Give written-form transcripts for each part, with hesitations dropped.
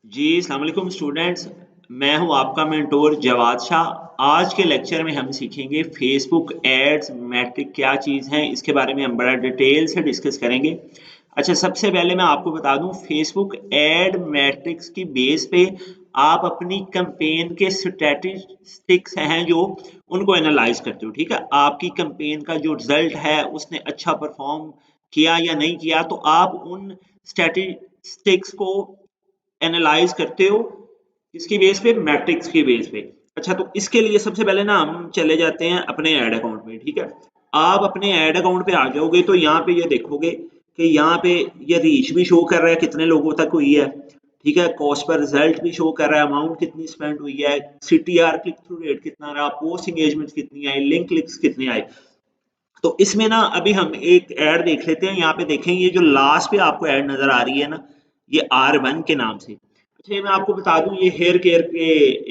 जी, अस्सलाम वालेकुम स्टूडेंट्स। मैं हूं आपका मेंटोर जवाद शाह। आज के लेक्चर में हम सीखेंगे फेसबुक एड्स मैट्रिक क्या चीज़ है, इसके बारे में हम बड़ा डिटेल से डिस्कस करेंगे। अच्छा, सबसे पहले मैं आपको बता दूं फेसबुक एड मैट्रिक्स की बेस पे आप अपनी कैंपेन के स्टैटिस्टिक्स हैं जो उनको एनालाइज करते हो। ठीक है, आपकी कैंपेन का जो रिजल्ट है उसने अच्छा परफॉर्म किया या नहीं किया, तो आप उन स्टैटिस्टिक्स को एनालाइज करते हो इसकी बेस पे, मैट्रिक्स की बेस पे। अच्छा, तो इसके लिए सबसे पहले ना हम चले जाते हैं अपने ऐड अकाउंट में। ठीक है, आप अपने ऐड अकाउंट पे आ जाओगे तो यहाँ पे ये देखोगे कि यहाँ पे ये रीच भी शो कर रहा है कितने लोगों तक हुई है। ठीक है, कॉस्ट पर रिजल्ट भी शो कर रहा है, अमाउंट कितनी स्पेंड हुई है, सीटीआर क्लिक थ्रू रेट कितना रहा, पोस्ट एंगेजमेंट कितनी आई, लिंक क्लिक्स कितने आए। तो इसमें ना अभी हम एक ऐड देख लेते हैं। यहाँ पे देखें, ये जो लास्ट पे आपको ऐड नजर आ रही है ना, ये R1 के नाम से। अच्छा, ये मैं आपको बता दूं, ये हेयर केयर के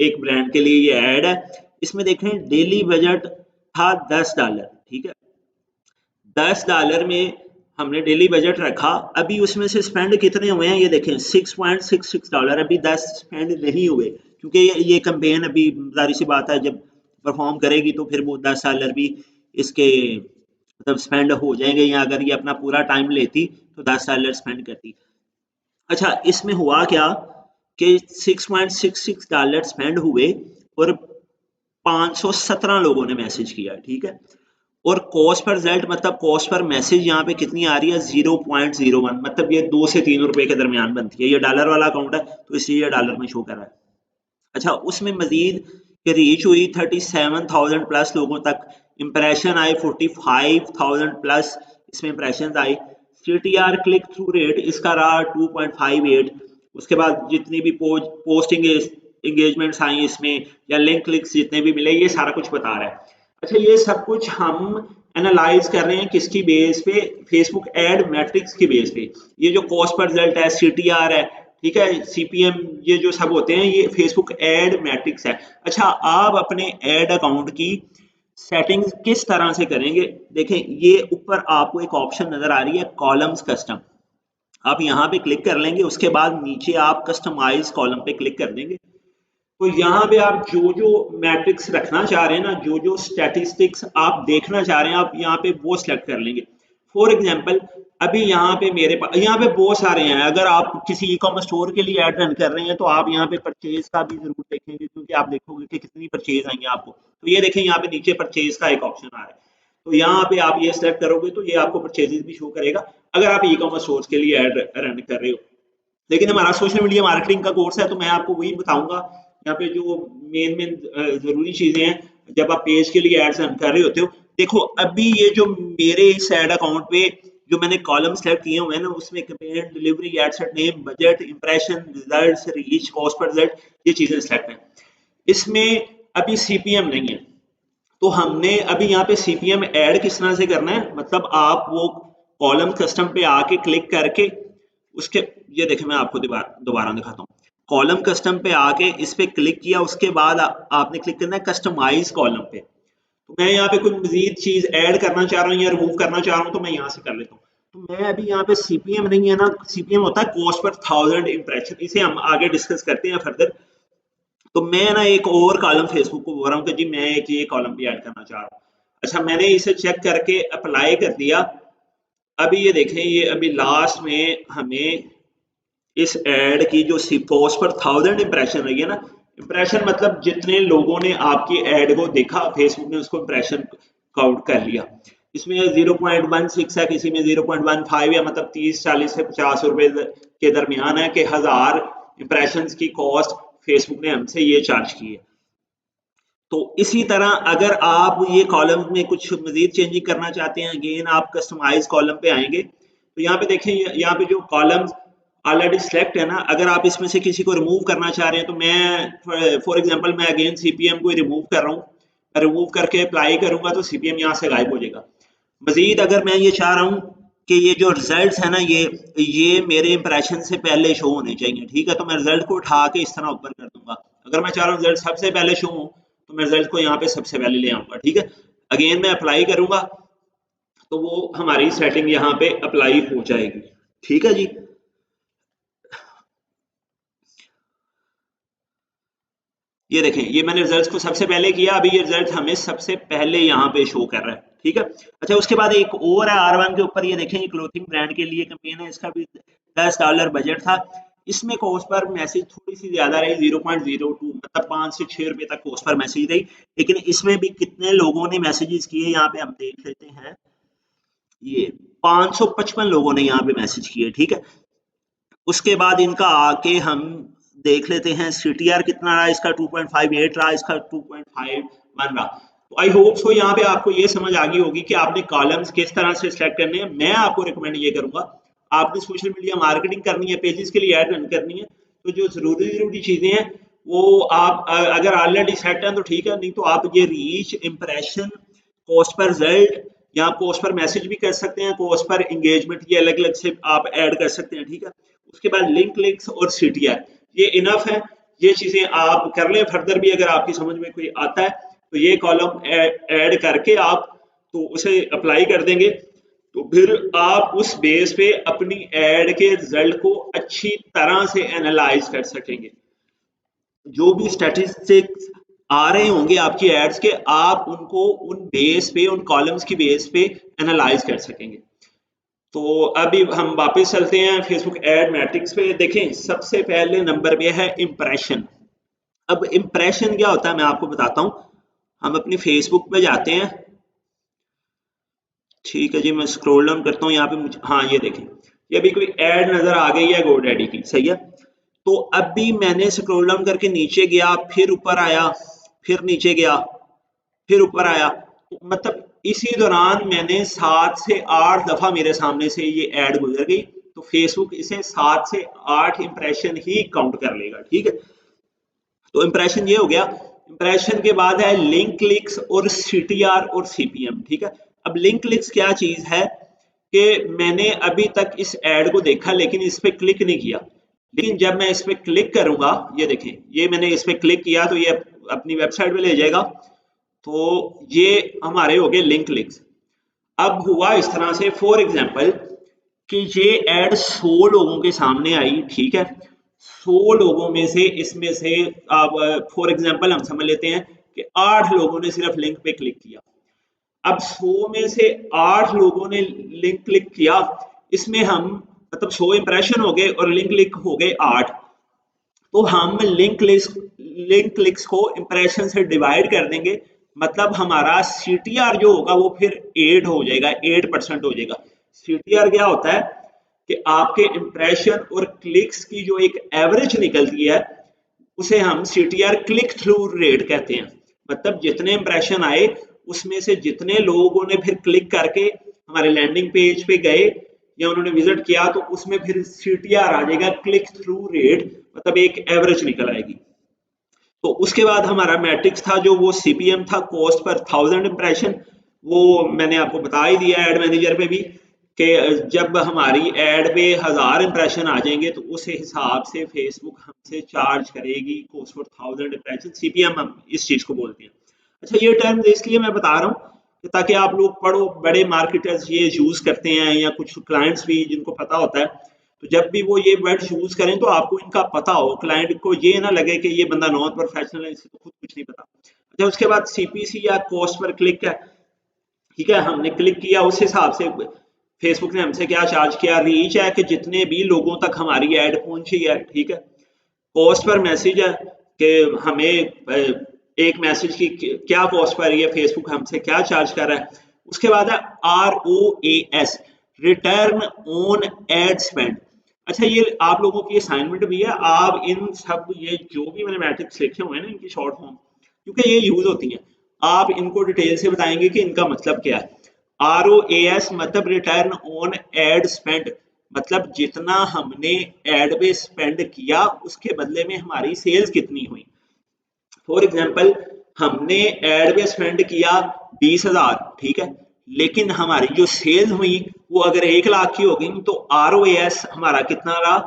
एक ब्रांड के लिए ये ऐड है। इसमें देखें डेली बजट था $10। ठीक है, $10 में हमने डेली बजट रखा। अभी उसमें से स्पेंड कितने हुए हैं ये देखें, $6.66। अभी 10 स्पेंड नहीं हुए क्योंकि ये कैंपेन अभी जारी सी बात है, जब परफॉर्म करेगी तो फिर वो $10 भी इसके मतलब स्पेंड हो जाएंगे, या अगर ये अपना पूरा टाइम लेती तो $10 स्पेंड करती। अच्छा, इसमें हुआ क्या कि $6.66 स्पेंड हुए और 517 लोगों ने मैसेज किया। ठीक है, और कॉस्ट पर रिजल्ट मतलब कॉस्ट पर मैसेज यहाँ पे कितनी आ रही है, 0.01, मतलब ये 2 से 3 रुपए के दरमियान बनती है। ये डॉलर वाला अकाउंट है तो इसलिए ये डॉलर में शो कर रहा है। अच्छा, उसमें मजीद कि रीच हुई 37,000 प्लस लोगों तक, इंप्रेशन आए 45,000 प्लस, इसमें इंप्रेशन आए। CTR क्लिक थ्रू रेट इसका रहा 2.58। उसके बाद जितनी भी पोस्टिंग एंगेजमेंट्स आई इसमें या लिंक क्लिक्स जितने भी मिले, ये सारा कुछ बता रहा है। अच्छा, ये सब कुछ हम एनालाइज कर रहे हैं किसकी बेस पे, फेसबुक एड मैट्रिक्स की बेस पे। ये जो कॉस्ट पर रिजल्ट है, CTR है, ठीक है, CPM, ये जो सब होते हैं ये फेसबुक एड मैट्रिक्स है। अच्छा, आप अपने एड अकाउंट की सेटिंग्स किस तरह से करेंगे, देखें ये ऊपर आपको एक ऑप्शन नजर आ रही है कॉलम्स कस्टम। आप यहाँ पे क्लिक कर लेंगे, उसके बाद नीचे आप कस्टमाइज कॉलम पे क्लिक कर देंगे। तो यहाँ पे आप जो जो मैट्रिक्स रखना चाह रहे हैं ना, जो जो स्टैटिस्टिक्स आप देखना चाह रहे हैं, आप यहाँ पे वो सिलेक्ट कर लेंगे। फॉर एग्जांपल, अभी यहाँ पे मेरे पास यहाँ पे बहुत सारे हैं। अगर आप किसी ई कॉमर्स स्टोर के लिए ऐड रन कर रहे हैं तो आप यहाँ पे परचेज का भी जरूर देखेंगे, क्योंकि आप देखोगे कि कितनी परचेज आएंगे आपको। तो ये देखें, यहाँ पे नीचे परचेज का एक ऑप्शन आ रहा है, तो यहाँ पे आप ये सिलेक्ट करोगे तो ये आपको परचेजेस भी शो करेगा अगर आप ई कॉमर्स स्टोर के लिए ऐड रन कर रहे हो। लेकिन हमारा सोशल मीडिया मार्केटिंग का कोर्स है तो मैं आपको वही बताऊंगा। यहाँ पे जो मेन मेन जरूरी चीजें हैं जब आप पेज के लिए एड्स रन कर रहे होते हो। देखो, अभी ये जो मेरे इस एड अकाउंट पे जो मैंने कॉलम सेलेक्ट किए हुए हैं ना, उसमें campaign, delivery, ad set name, budget, impression, results, reach, cost per result, ये चीजें सेलेक्ट हैं। इसमें अभी सीपीएम नहीं है, तो हमने अभी यहाँ पे सीपीएम ऐड किस तरह से करना है, मतलब आप वो कॉलम कस्टम पे आके क्लिक करके उसके, ये देखें मैं आपको दोबारा दिखाता हूँ। कॉलम कस्टम पे आके इस पे क्लिक किया, उसके बाद आपने क्लिक करना है कस्टमाइज कॉलम पे। तो मैं यहाँ पे कोई मजीद चीज ऐड करना चाह रहा हूँ या रिमूव करना चाह रहा हूँ तो मैं यहाँ से कर लेता हूँ। तो मैं अभी यहाँ पे सीपीएम नहीं है ना, सीपीएम होता है कॉस्ट पर 1000 इंप्रेशन, इसे हम आगे डिस्कस करते हैं फर्दर। तो मैं ना एक और कॉलम फेसबुक को बोल रहा हूँ कि जी मैं एक ये कॉलम भी ऐड करना चाह रहा हूँ। अच्छा, मैंने इसे चेक करके अप्लाई कर दिया। अभी ये देखें, ये अभी लास्ट में हमें इस एड की जो पोस्ट पर 1000 इंप्रेशन रही है ना, इंप्रेशन मतलब जितने लोगों ने आपकी एड को देखा फेसबुक ने उसको इंप्रेशन काउंट कर लिया। इसमें 0.16 है, किसी में 0.15 है, मतलब 30-40 से 50 रुपए के दरमियान है कि 1000 इंप्रेशन की कॉस्ट फेसबुक ने हमसे ये चार्ज की है। तो इसी तरह अगर आप ये कॉलम में कुछ मजीद चेंजिंग करना चाहते हैं, अगेन आप कस्टमाइज कॉलम पे आएंगे। तो यहाँ पे देखें, यहाँ पे जो कॉलम्स ऑलरेडी सिलेक्ट है ना, अगर आप इसमें से किसी को रिमूव करना चाह रहे हैं तो मैं फॉर एग्जांपल मैं अगेन सीपीएम को रिमूव कर रहा हूँ। रिमूव करके अप्लाई करूंगा तो सीपीएम यहाँ से गायब हो जाएगा। मजीद अगर मैं ये चाह रहा हूँ कि ये जो रिजल्ट्स है ना, ये मेरे इंप्रेशन से पहले शो होने चाहिए। ठीक है, तो मैं रिजल्ट को उठा के इस तरह ऊपर कर दूंगा। अगर मैं चाह रहा हूँ रिजल्ट सबसे पहले शो हो तो मैं रिजल्ट को यहाँ पे सबसे पहले ले आऊंगा। ठीक है, अगेन मैं अप्लाई करूंगा तो वो हमारी सेटिंग यहाँ पे अप्लाई हो जाएगी। ठीक है जी। ये देखें, ये मैंने रिजल्ट्स को सबसे पहले किया, अभी ये रिजल्ट हमें सबसे पहले यहाँ पे शो कर रहा है, ठीक है। अच्छा, उसके बाद एक और है R1 के ऊपर, ये देखें, ये क्लोथिंग ब्रांड के लिए कैंपेन है, इसका भी $10 बजट था। इसमें कॉस्ट पर मैसेज थोड़ी सी ज्यादा रही, 0.02, मतलब 5 से 6 रुपए तक कॉस्ट पर मैसेज रही, लेकिन इसमें भी कितने लोगों ने मैसेजेस किए यहाँ पे हम देख लेते हैं। ये 555 लोगों ने यहाँ पे मैसेज किए, ठीक है। उसके बाद इनका आके हम देख लेते हैं CTR कितना रहा, इसका 2.58 रहा, इसका 2.51 रहा। तो आई होप सो यहाँ पे आपको ये समझ आ गई होगी कि आपने कॉलम्स किस तरह से सिलेक्ट करने हैं। मैं आपको रिकमेंड ये करूंगा, आपने सोशल मीडिया मार्केटिंग करनी है, पेजेस के लिए ऐड रन करनी है, तो जो जरूरी चीजें हैं वो आप अगर ऑलरेडी सेट हैं तो ठीक है, नहीं तो आप ये reach, impression, cost per result, या आप कॉस्ट पर मैसेज भी कर सकते हैं, कॉस्ट पर एंगेजमेंट, ये अलग अलग से आप ऐड कर सकते हैं, ठीक है। उसके बाद लिंक क्लिक्स और CTR, ये इनफ है, ये चीजें आप कर लें। फर्दर भी अगर आपकी समझ में कोई आता है तो ये कॉलम ऐड करके आप तो उसे अप्लाई कर देंगे, तो फिर आप उस बेस पे अपनी एड के रिजल्ट को अच्छी तरह से एनालाइज कर सकेंगे। जो भी स्टैटिस्टिक्स आ रहे होंगे आपकी एड्स के, आप उनको उन बेस पे, उन कॉलम्स की बेस पे एनालाइज कर सकेंगे। तो अभी हम वापस चलते हैं फेसबुक एड मैट्रिक्स पे। देखें, सबसे पहले नंबर पे है इंप्रेशन। अब इंप्रेशन क्या होता है मैं आपको बताता हूं। हम अपनी फेसबुक पे जाते हैं, ठीक है जी, मैं स्क्रॉल डाउन करता हूँ यहाँ पे, मुझे, हाँ ये देखें, ये अभी कोई एड नजर आ गई है GoDaddy की, सही है। तो अभी मैंने स्क्रॉल डाउन करके नीचे गया, फिर ऊपर आया, फिर नीचे गया, फिर ऊपर आया, तो मतलब इसी दौरान मैंने 7 से 8 दफा मेरे सामने से ये ऐड गुजर गई, तो फेसबुक इसे 7 से 8 इंप्रेशन ही काउंट कर लेगा, ठीक है। तो इंप्रेशन ये हो गया। इंप्रेशन के बाद है लिंक क्लिक्स और CTR और CPM, ठीक है। अब लिंक क्लिक्स क्या चीज है कि मैंने अभी तक इस ऐड को देखा लेकिन इस पे क्लिक नहीं किया, लेकिन जब मैं इस पे क्लिक करूंगा, ये देखें, ये मैंने इस पे क्लिक किया तो ये अपनी वेबसाइट पे ले जाएगा, तो ये हमारे हो गए लिंक क्लिक्स। अब हुआ इस तरह से, फॉर एग्जांपल, कि ये ऐड 100 लोगों के सामने आई, ठीक है। 100 लोगों में से, इसमें से आप फॉर एग्जांपल हम समझ लेते हैं कि 8 लोगों ने सिर्फ लिंक पे क्लिक किया। अब 100 में से 8 लोगों ने लिंक क्लिक किया, इसमें हम मतलब 100 इंप्रेशन हो गए और लिंक क्लिक हो गए 8, तो हम लिंक क्लिक्स को इंप्रेशन से डिवाइड कर देंगे, मतलब हमारा CTR जो होगा वो फिर 8 हो जाएगा, 8% हो जाएगा। CTR क्या होता है कि आपके इंप्रेशन और क्लिक्स की जो एक एवरेज निकलती है, उसे हम CTR क्लिक थ्रू रेट कहते हैं। मतलब जितने इंप्रेशन आए उसमें से जितने लोगों ने फिर क्लिक करके हमारे लैंडिंग पेज पे गए या उन्होंने विजिट किया, तो उसमें फिर CTR आ जाएगा क्लिक थ्रू रेट, मतलब एक एवरेज निकल आएगी। तो उसके बाद हमारा मैट्रिक्स था जो वो CPM था, कॉस्ट पर 1000 इंप्रेशन। वो मैंने आपको बता ही दिया एड मैनेजर पे भी कि जब हमारी एड पे 1000 इंप्रेशन आ जाएंगे तो उस हिसाब से फेसबुक हमसे चार्ज करेगी कॉस्ट फॉर 1000 इंप्रेशन। CPM हम इस चीज को बोलते हैं। अच्छा, ये टर्म इसलिए मैं बता रहा हूँ ताकि आप लोग पढ़ो, बड़े मार्केटर्स ये यूज करते हैं या कुछ क्लाइंट्स भी जिनको पता होता है, तो जब भी वो ये वर्ड यूज करें तो आपको इनका पता हो, क्लाइंट को ये ना लगे कि ये बंदा नॉन प्रोफेशनल है, इसे तो खुद कुछ नहीं पता। अच्छा, उसके बाद CPC या कॉस्ट पर क्लिक है, ठीक है, हमने क्लिक किया, उस हिसाब से फेसबुक ने हमसे क्या चार्ज किया, रीच है कि जितने भी लोगों तक हमारी ऐड पहुंची है, ठीक है। कॉस्ट पर मैसेज है कि हमें एक मैसेज की क्या कॉस्ट पर है, फेसबुक हमसे क्या चार्ज कर रहा है। उसके बाद है ROAS, return on ad spend. अच्छा, ये आप लोगों की असाइनमेंट भी है, आप इन सब ये जो भी मैंने मैट्रिक्स लिखे हुए हैं ना, इनकी शॉर्ट फॉर्म, क्योंकि ये यूज होती हैं, आप इनको डिटेल से बताएंगे कि इनका मतलब क्या है। ROAS मतलब रिटर्न ऑन एड स्पेंड, मतलब जितना हमने एड पे स्पेंड किया उसके बदले में हमारी सेल्स कितनी हुई। फॉर एग्जांपल, हमने एड पे स्पेंड किया 20,000, ठीक है, लेकिन हमारी जो सेल्स हुई वो अगर 1 लाख की हो गई तो ROAS हमारा कितना रहा,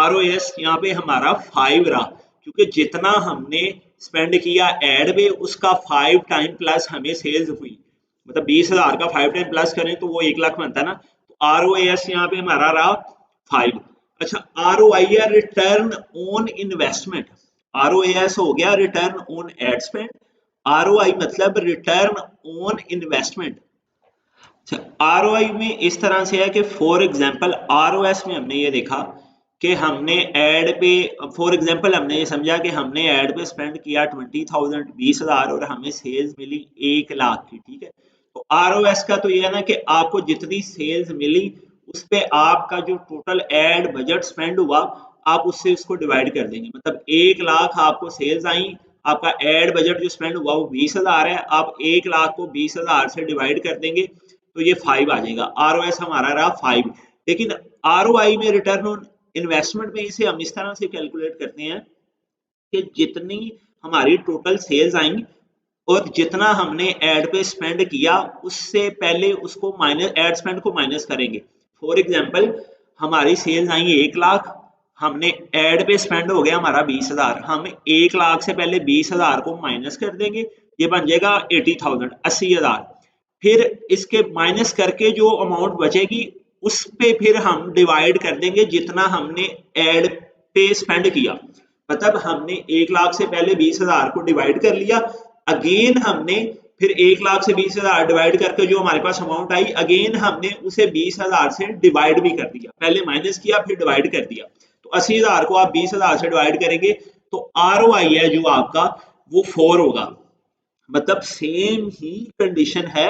ROAS यहाँ पे हमारा 5 रहा, क्योंकि जितना हमने स्पेंड किया एड पे उसका 5 टाइम प्लस हमें सेल्स हुई, मतलब 20,000 का 5 टाइम प्लस करें तो वो 1 लाख बनता है ना, तो ROAS यहाँ पे हमारा रहा 5। अच्छा, ROI है रिटर्न ऑन इन्वेस्टमेंट। ROAS हो गया return on ad spend, ROI मतलब रिटर्न ऑन इन्वेस्टमेंट। ROI में इस तरह से है कि फॉर एग्जांपल ROS में हमने ये देखा कि हमने एड पे, फॉर एग्जांपल हमने ये समझा कि हमने एड पे स्पेंड किया 20,000 20,000 और हमें सेल्स मिली 1 लाख की, ठीक है। तो ROS का तो ये है ना कि आपको जितनी सेल्स मिली उस पे आपका जो टोटल एड बजट स्पेंड हुआ आप उससे उसको डिवाइड कर देंगे। मतलब 1 लाख आपको सेल्स आई, आपका एड बजट जो स्पेंड हुआ वो 20,000 है, आप 1 लाख को 20,000 से डिवाइड कर देंगे तो ये 5 आ जाएगा। ROS हमारा रहा 5। लेकिन ROI में रिटर्न ऑन इन्वेस्टमेंट में इसे हम इस तरह से कैलकुलेट करते हैं कि जितनी हमारी टोटल सेल्स आई और जितना हमने एड पे स्पेंड किया उससे पहले उसको माइनस, एड स्पेंड को माइनस करेंगे। फॉर एग्जांपल हमारी सेल्स आई 1 लाख, हमने एड पे स्पेंड हो गया हमारा 20,000, हम 1 लाख से पहले 20,000 को माइनस कर देंगे, ये बन जाएगा 80,000 80,000। फिर इसके माइनस करके जो अमाउंट बचेगी उस पे फिर हम डिवाइड कर देंगे जितना हमने एड पे स्पेंड किया। मतलब हमने 1 लाख से पहले 20,000 को डिवाइड कर लिया, अगेन हमने फिर 1 लाख से 20,000 डिवाइड करके जो हमारे पास अमाउंट आई अगेन हमने उसे 20,000 से डिवाइड भी कर दिया, पहले माइनस किया फिर डिवाइड कर दिया। तो 80,000 को आप 20,000 से डिवाइड करेंगे तो ROI है जो आपका वो 4 होगा। मतलब सेम ही कंडीशन है,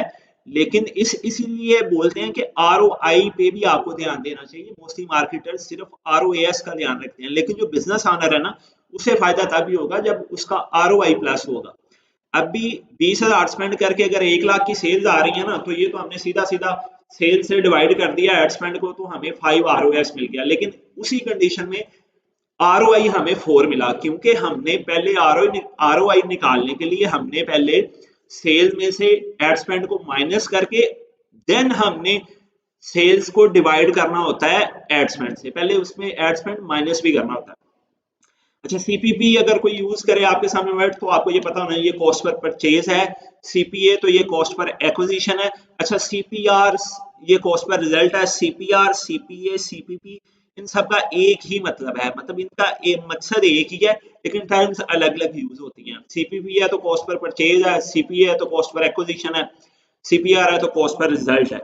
लेकिन इसीलिए बोलते हैं कि ROI पे भी आपको ध्यान देना चाहिए। मोस्टली मार्केटर्स सिर्फ ROAS का ध्यान रखते हैं, लेकिन जो बिजनेस ऑनर है ना उसे फायदा तभी होगा जब उसका ROI प्लस होगा। अभी 20,000 स्पेंड करके अगर 1 लाख की सेल्स आ रही है ना तो ये तो हमने सीधा सीधा सेल से डिवाइड कर दिया एड स्पेंड को, तो हमें 5 ROAS मिल गया। लेकिन उसी कंडीशन में ROI हमें 4 मिला क्योंकि हमने पहले ROI निकालने के लिए हमने पहले सेल में से एड स्पेंड को माइनस करके देन हमने सेल्स को डिवाइड करना होता है एड स्पेंड से, पहले उसमें एड स्पेंड माइनस भी करना होता है। अच्छा, CPP अगर कोई यूज करे आपके सामने वर्ड तो आपको ये पता होना ये कॉस्ट पर परचेज है, CPA तो ये कॉस्ट पर एक्विजिशन है। अच्छा, CPR ये कॉस्ट पर रिजल्ट है, CPR CPA CPP इन सब का एक ही मतलब है, मतलब इनका एक मकसद एक ही है लेकिन टर्म्स अलग अलग यूज होती हैं। CPP है तो कॉस्ट पर परचेज है, CPA है तो कॉस्ट पर एक्विजिशन है, CPR है तो कॉस्ट पर रिजल्ट है।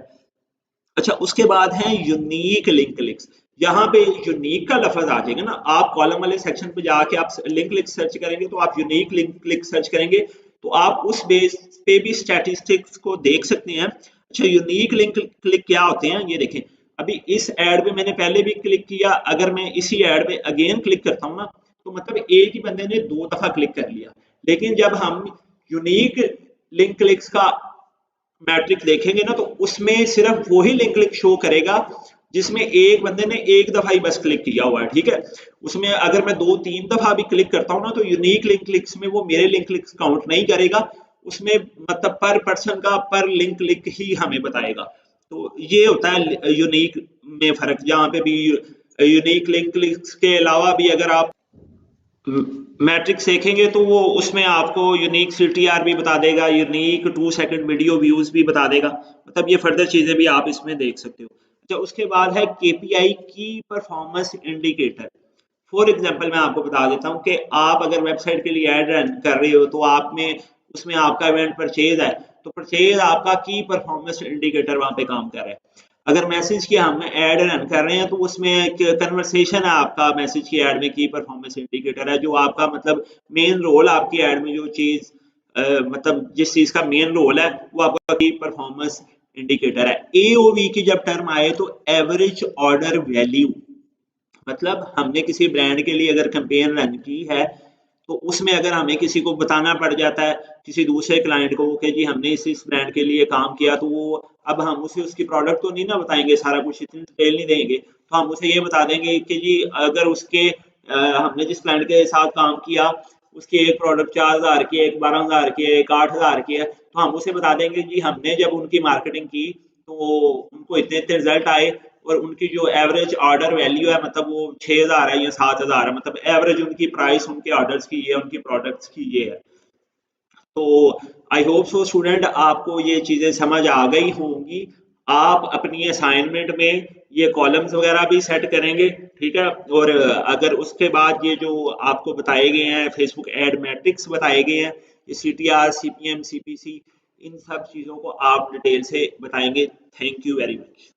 अच्छा, उसके बाद है यूनिक लिंक लिस्ट। यहाँ पे यूनिक का लफज आ जाएगा ना, आप कॉलम वाले सेक्शन पे जाके आप लिंक लिस्ट सर्च करेंगे तो आप यूनिक लिंक लिस्ट सर्च करेंगे तो आप उस बेस पे भी स्टैटिस्टिक्स को देख सकते हैं। अच्छा, यूनिक लिंक क्लिक क्या होते हैं ये देखें। अभी इस एड पे मैंने पहले भी क्लिक किया, अगर मैं इसी एड पे अगेन क्लिक करता हूँ ना तो मतलब एक ही बंदे ने 2 दफा क्लिक कर लिया। लेकिन जब हम यूनिक लिंक क्लिक्स का मैट्रिक देखेंगे ना तो उसमें सिर्फ वही लिंक क्लिक शो करेगा जिसमें एक बंदे ने एक दफा ही बस क्लिक किया हुआ है, ठीक है। उसमें अगर मैं 2-3 दफा भी क्लिक करता हूँ ना तो यूनिक लिंक क्लिक्स में वो मेरे लिंक क्लिक्स काउंट नहीं करेगा, उसमें मतलब पर पर्सन का पर लिंक क्लिक ही हमें बताएगा। तो ये होता है यूनिक में फर्क। जहाँ पे भी यूनिक लिंक क्लिक्स के अलावा भी अगर आप मैट्रिक्स देखेंगे तो वो उसमें आपको यूनिक CTR भी बता देगा, यूनिक 2 सेकंड वीडियो व्यूज भी बता देगा, मतलब ये फर्दर चीजें भी आप इसमें देख सकते हो। अच्छा, उसके बाद है KPI की परफॉर्मेंस इंडिकेटर। फॉर एग्जांपल मैं आपको बता देता हूँ कि आप अगर वेबसाइट के लिए ऐड रन कर रहे हो तो आप में उसमें आपका इवेंट परचेज है तो परचेज आपका की परफॉर्मेंस इंडिकेटर वहां पे काम कर रहा है। अगर मैसेज की हम ऐड रन कर रहे हैं तो उसमें कन्वर्सेशन है आपका मैसेज की ऐड में की परफॉर्मेंस इंडिकेटर है, जो आपका मतलब मेन रोल आपकी ऐड में जो चीज मतलब जिस चीज का मेन रोल है वो आपका की परफॉर्मेंस इंडिकेटर है। AOV की जब टर्म आए तो एवरेज ऑर्डर वैल्यू, मतलब हमने किसी ब्रांड के लिए अगर कैंपेन रन की है तो उसमें अगर हमें किसी को बताना पड़ जाता है किसी दूसरे क्लाइंट को कि जी हमने इस ब्रांड के लिए काम किया, तो वो अब हम उसे उसकी प्रोडक्ट तो नहीं ना बताएंगे, सारा कुछ इतनी डिटेल नहीं देंगे, तो हम उसे ये बता देंगे कि जी अगर उसके हमने जिस क्लाइंट के साथ काम किया उसकी एक प्रोडक्ट 4,000 की है, एक 12,000 की है, एक 8,000 की है, तो हम उसे बता देंगे जी हमने जब उनकी मार्केटिंग की तो उनको इतने इतने रिजल्ट आए और उनकी जो एवरेज ऑर्डर वैल्यू है मतलब वो 6,000 है या 7,000 है, मतलब एवरेज उनकी प्राइस उनके ऑर्डर्स की ये, उनकी प्रोडक्ट्स की ये है। तो आई होप सो स्टूडेंट आपको ये चीजें समझ आ गई होंगी। आप अपनी असाइनमेंट में ये कॉलम्स वगैरह भी सेट करेंगे, ठीक है। और अगर उसके बाद ये जो आपको बताए गए हैं फेसबुक एड मैट्रिक्स बताए गए हैं, ये CTR, CPM, CPC, इन सब चीज़ों को आप डिटेल से बताएंगे। Thank you very much.